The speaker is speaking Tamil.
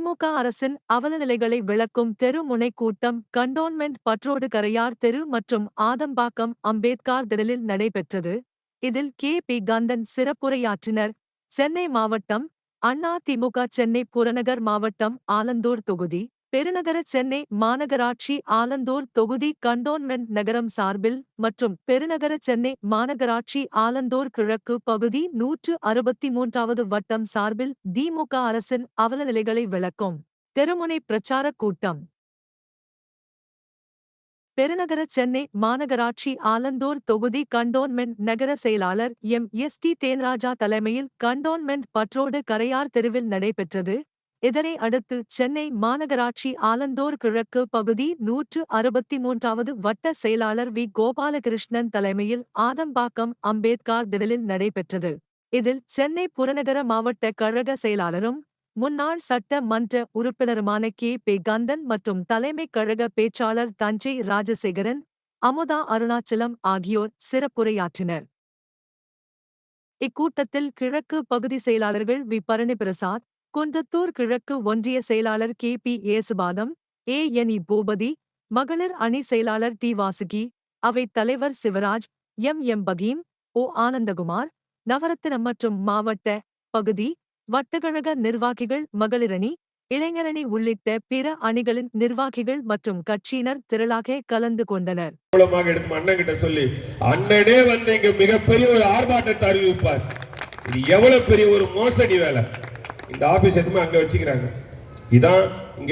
திமுக அரசின் அவலநிலைகளை விளக்கும் தெரு முனை கூட்டம் கண்டோன்மென்ட் பட்ரோடு கரையார் தெரு மற்றும் ஆதம்பாக்கம் அம்பேத்கர் திடலில் நடைபெற்றது. இதில் கே.பி. கந்தன் சிறப்புரையாற்றினர். சென்னை மாவட்டம் அதிமுக சென்னை புறநகர் மாவட்டம் ஆலந்தூர் தொகுதி பெருநகர சென்னை மாநகராட்சி ஆலந்தூர் தொகுதி கண்டோன்மென்ட் நகரம் சார்பில் மற்றும் பெருநகர சென்னை மாநகராட்சி ஆலந்தூர் கிழக்கு பகுதி 163வது வட்டம் சார்பில் திமுக அரசின் அவலநிலைகளை விளக்கும் தெருமுனை பிரச்சாரக் கூட்டம். பெருநகர சென்னை மாநகராட்சி ஆலந்தூர் தொகுதி கண்டோன்மென்ட் நகர செயலாளர் எம்.எஸ்.டி. தேன்ராஜா தலைமையில் கண்டோன்மென்ட் பட்ரோடு கரையார் தெருவில் நடைபெற்றது. இதனை அடுத்து சென்னை மாநகராட்சி ஆலந்தூர் கிழக்கு பகுதி 163வது வட்ட செயலாளர் வி. கோபாலகிருஷ்ணன் தலைமையில் ஆதம்பாக்கம் அம்பேத்கர் திடலில் நடைபெற்றது. இதில் சென்னை புறநகர மாவட்ட கழக செயலாளரும் முன்னாள் சட்ட மன்ற உறுப்பினருமான கே.பி. கந்தன் மற்றும் தலைமை கழக பேச்சாளர் தஞ்சை ராஜசேகரன், அமுதா அருணாச்சலம் ஆகியோர் சிறப்புரையாற்றினர். இக்கூட்டத்தில் கிழக்கு பகுதி செயலாளர்கள் வி. பரணிபிரசாத், குன்றத்தூர் கிழக்கு ஒன்றிய செயலாளர் கே.பி. ஏசுபாதம், ஏ.என்.இ. பூபதி, மகளிர் அணி செயலாளர் டி. வாசுகி, அவைத் தலைவர் சிவராஜ், எம். பகீம், ஓ. ஆனந்தகுமார், நவரத்தினம் மற்றும் மாவட்ட, பகுதி, வட்டக்கழக நிர்வாகிகள், மகளிரணி, இளைஞரணி உள்ளிட்ட பிற அணிகளின் நிர்வாகிகள் மற்றும் கட்சியினர் திரளாக கலந்து கொண்டனர். அண்ணன் சொல்லி அண்ணனே வந்து இங்க மிகப்பெரிய ஒரு ஆர்ப்பாட்டத்தை அறிவிப்பார். இது எவ்வளவு பெரிய ஒரு மோசடி வேலை. இந்த ஆபீஸ் எதுவுமே அங்க வச்சுக்கிறாங்க. இதான் இங்க